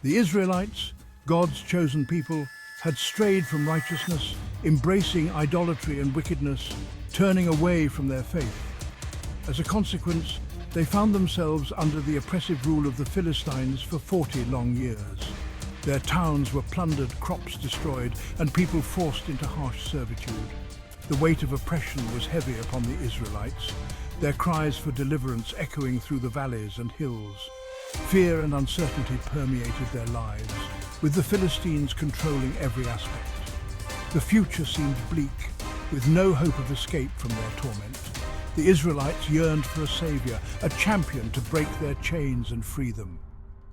The Israelites, God's chosen people, had strayed from righteousness, embracing idolatry and wickedness, turning away from their faith. As a consequence, they found themselves under the oppressive rule of the Philistines for 40 long years. Their towns were plundered, crops destroyed, and people forced into harsh servitude. The weight of oppression was heavy upon the Israelites, their cries for deliverance echoing through the valleys and hills. Fear and uncertainty permeated their lives, with the Philistines controlling every aspect. The future seemed bleak, with no hope of escape from their torment. The Israelites yearned for a savior, a champion to break their chains and free them.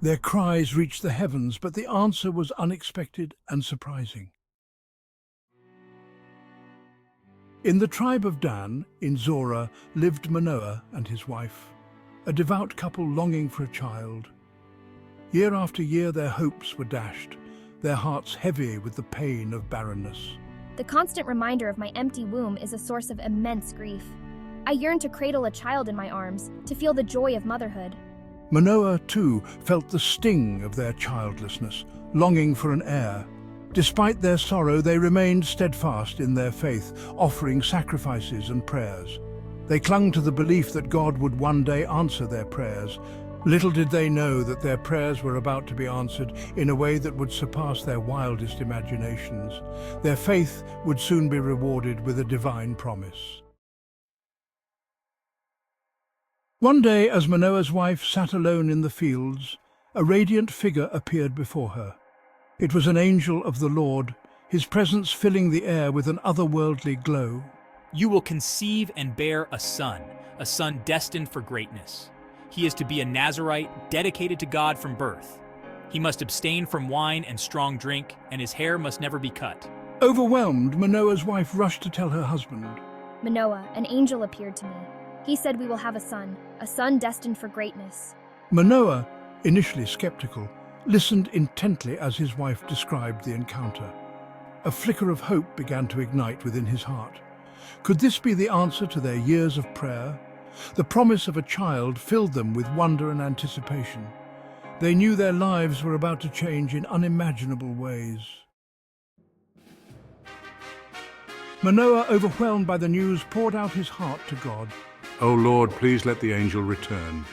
Their cries reached the heavens, but the answer was unexpected and surprising. In the tribe of Dan, in Zorah, lived Manoah and his wife, a devout couple longing for a child. Year after year their hopes were dashed, their hearts heavy with the pain of barrenness. The constant reminder of my empty womb is a source of immense grief. I yearn to cradle a child in my arms, to feel the joy of motherhood. Manoah, too, felt the sting of their childlessness, longing for an heir. Despite their sorrow, they remained steadfast in their faith, offering sacrifices and prayers. They clung to the belief that God would one day answer their prayers. Little did they know that their prayers were about to be answered in a way that would surpass their wildest imaginations. Their faith would soon be rewarded with a divine promise. One day, as Manoah's wife sat alone in the fields, a radiant figure appeared before her. It was an angel of the Lord, his presence filling the air with an otherworldly glow. You will conceive and bear a son destined for greatness. He is to be a Nazirite, dedicated to God from birth. He must abstain from wine and strong drink, and his hair must never be cut. Overwhelmed, Manoah's wife rushed to tell her husband. Manoah, an angel appeared to me. He said we will have a son destined for greatness. Manoah, initially skeptical, listened intently as his wife described the encounter. A flicker of hope began to ignite within his heart. Could this be the answer to their years of prayer? The promise of a child filled them with wonder and anticipation. They knew their lives were about to change in unimaginable ways. Manoah, overwhelmed by the news, poured out his heart to God. O Lord, please let the angel return,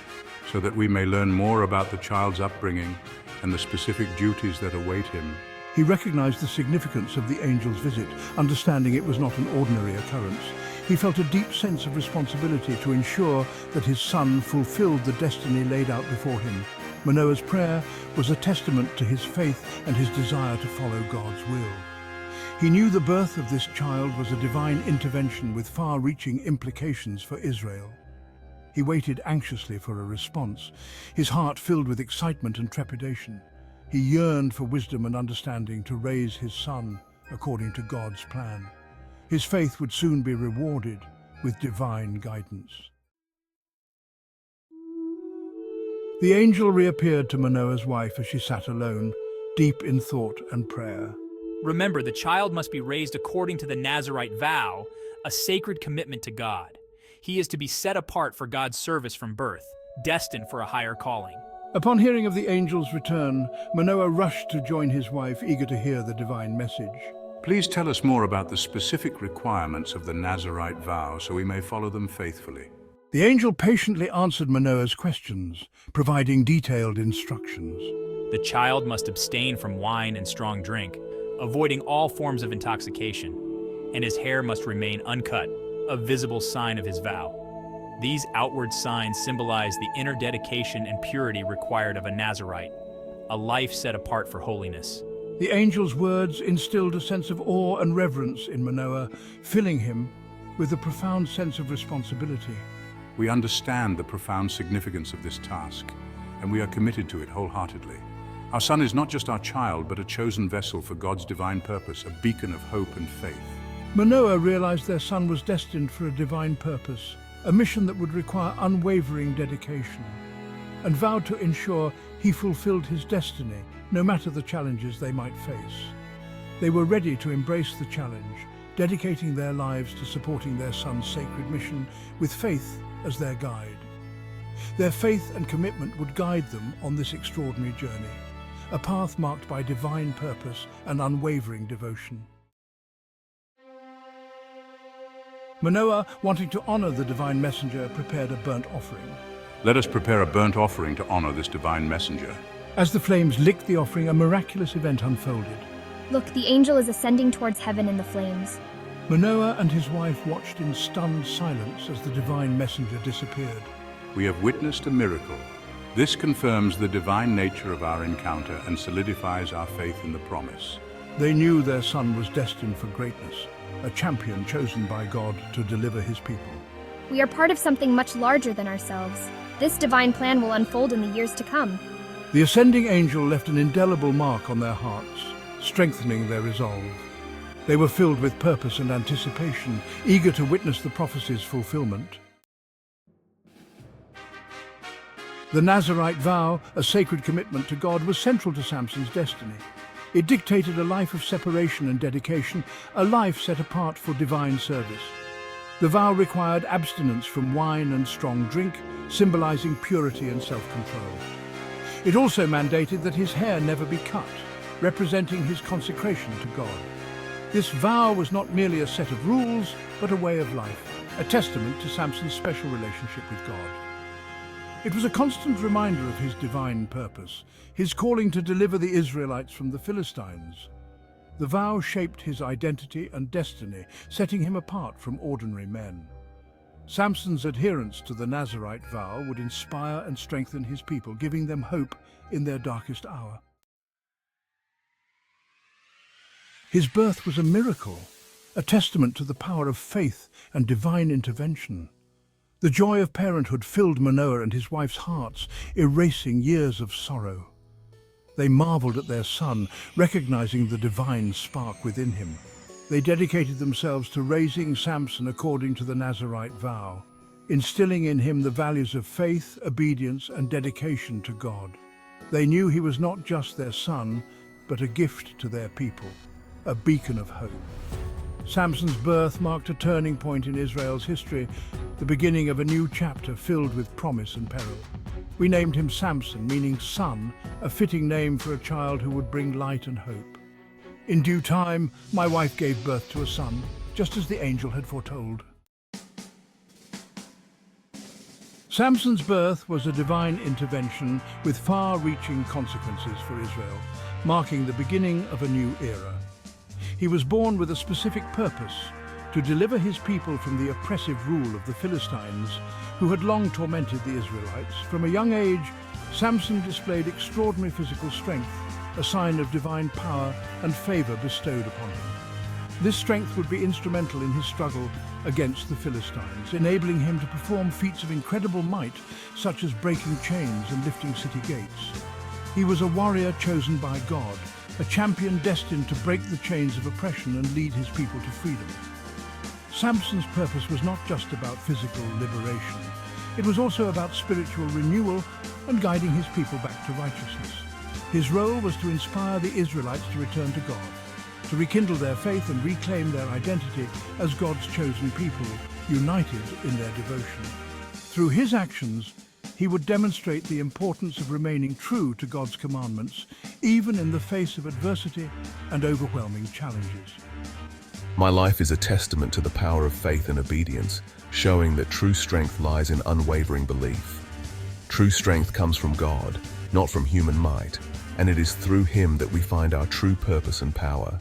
so that we may learn more about the child's upbringing and the specific duties that await him. He recognized the significance of the angel's visit, understanding it was not an ordinary occurrence. He felt a deep sense of responsibility to ensure that his son fulfilled the destiny laid out before him. Manoah's prayer was a testament to his faith and his desire to follow God's will. He knew the birth of this child was a divine intervention with far-reaching implications for Israel. He waited anxiously for a response, his heart filled with excitement and trepidation. He yearned for wisdom and understanding to raise his son according to God's plan. His faith would soon be rewarded with divine guidance. The angel reappeared to Manoah's wife as she sat alone, deep in thought and prayer. Remember, the child must be raised according to the Nazirite vow, a sacred commitment to God. He is to be set apart for God's service from birth, destined for a higher calling. Upon hearing of the angel's return, Manoah rushed to join his wife, eager to hear the divine message. Please tell us more about the specific requirements of the Nazirite vow so we may follow them faithfully. The angel patiently answered Manoah's questions, providing detailed instructions. The child must abstain from wine and strong drink, avoiding all forms of intoxication, and his hair must remain uncut, a visible sign of his vow. These outward signs symbolize the inner dedication and purity required of a Nazirite, a life set apart for holiness. The angel's words instilled a sense of awe and reverence in Manoah, filling him with a profound sense of responsibility. We understand the profound significance of this task, and we are committed to it wholeheartedly. Our son is not just our child, but a chosen vessel for God's divine purpose, a beacon of hope and faith. Manoah realized their son was destined for a divine purpose, a mission that would require unwavering dedication, and vowed to ensure he fulfilled his destiny, no matter the challenges they might face. They were ready to embrace the challenge, dedicating their lives to supporting their son's sacred mission with faith as their guide. Their faith and commitment would guide them on this extraordinary journey, a path marked by divine purpose and unwavering devotion. Manoah, wanting to honor the divine messenger, prepared a burnt offering. Let us prepare a burnt offering to honor this divine messenger. As the flames licked the offering, a miraculous event unfolded. Look, the angel is ascending towards heaven in the flames. Manoah and his wife watched in stunned silence as the divine messenger disappeared. We have witnessed a miracle. This confirms the divine nature of our encounter and solidifies our faith in the promise. They knew their son was destined for greatness, a champion chosen by God to deliver his people. We are part of something much larger than ourselves. This divine plan will unfold in the years to come. The ascending angel left an indelible mark on their hearts, strengthening their resolve. They were filled with purpose and anticipation, eager to witness the prophecy's fulfillment. The Nazirite vow, a sacred commitment to God, was central to Samson's destiny. It dictated a life of separation and dedication, a life set apart for divine service. The vow required abstinence from wine and strong drink, symbolizing purity and self-control. It also mandated that his hair never be cut, representing his consecration to God. This vow was not merely a set of rules, but a way of life, a testament to Samson's special relationship with God. It was a constant reminder of his divine purpose, his calling to deliver the Israelites from the Philistines. The vow shaped his identity and destiny, setting him apart from ordinary men. Samson's adherence to the Nazirite vow would inspire and strengthen his people, giving them hope in their darkest hour. His birth was a miracle, a testament to the power of faith and divine intervention. The joy of parenthood filled Manoah and his wife's hearts, erasing years of sorrow. They marveled at their son, recognizing the divine spark within him. They dedicated themselves to raising Samson according to the Nazirite vow, instilling in him the values of faith, obedience, and dedication to God. They knew he was not just their son, but a gift to their people, a beacon of hope. Samson's birth marked a turning point in Israel's history, the beginning of a new chapter filled with promise and peril. We named him Samson, meaning son, a fitting name for a child who would bring light and hope. In due time, my wife gave birth to a son, just as the angel had foretold. Samson's birth was a divine intervention with far-reaching consequences for Israel, marking the beginning of a new era. He was born with a specific purpose: to deliver his people from the oppressive rule of the Philistines, who had long tormented the Israelites. From a young age, Samson displayed extraordinary physical strength, a sign of divine power and favor bestowed upon him. This strength would be instrumental in his struggle against the Philistines, enabling him to perform feats of incredible might, such as breaking chains and lifting city gates. He was a warrior chosen by God, a champion destined to break the chains of oppression and lead his people to freedom. Samson's purpose was not just about physical liberation. It was also about spiritual renewal and guiding his people back to righteousness. His role was to inspire the Israelites to return to God, to rekindle their faith and reclaim their identity as God's chosen people, united in their devotion. Through his actions, he would demonstrate the importance of remaining true to God's commandments, even in the face of adversity and overwhelming challenges. My life is a testament to the power of faith and obedience, showing that true strength lies in unwavering belief. True strength comes from God, not from human might, and it is through him that we find our true purpose and power.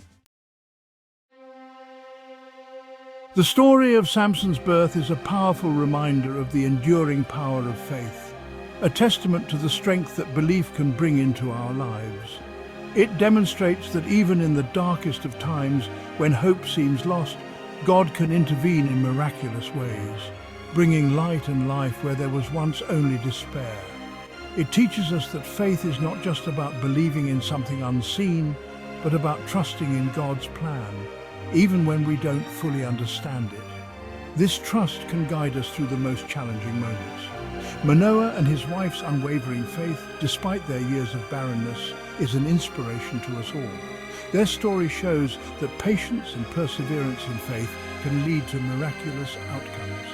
The story of Samson's birth is a powerful reminder of the enduring power of faith, a testament to the strength that belief can bring into our lives. It demonstrates that even in the darkest of times, when hope seems lost, God can intervene in miraculous ways, bringing light and life where there was once only despair. It teaches us that faith is not just about believing in something unseen, but about trusting in God's plan, even when we don't fully understand it. This trust can guide us through the most challenging moments. Manoah and his wife's unwavering faith, despite their years of barrenness, is an inspiration to us all. Their story shows that patience and perseverance in faith can lead to miraculous outcomes.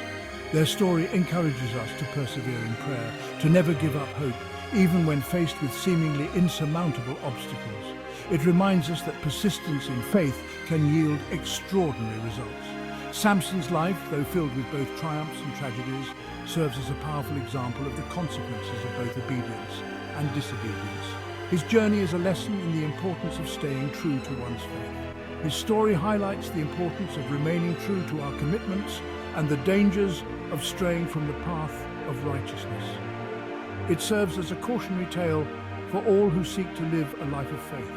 Their story encourages us to persevere in prayer, to never give up hope, even when faced with seemingly insurmountable obstacles. It reminds us that persistence in faith can yield extraordinary results. Samson's life, though filled with both triumphs and tragedies, serves as a powerful example of the consequences of both obedience and disobedience. His journey is a lesson in the importance of staying true to one's faith. His story highlights the importance of remaining true to our commitments and the dangers of straying from the path of righteousness. It serves as a cautionary tale for all who seek to live a life of faith.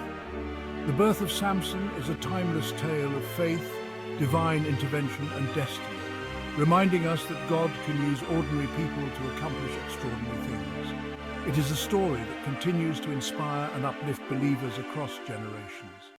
The birth of Samson is a timeless tale of faith, divine intervention and destiny, reminding us that God can use ordinary people to accomplish extraordinary things. It is a story that continues to inspire and uplift believers across generations.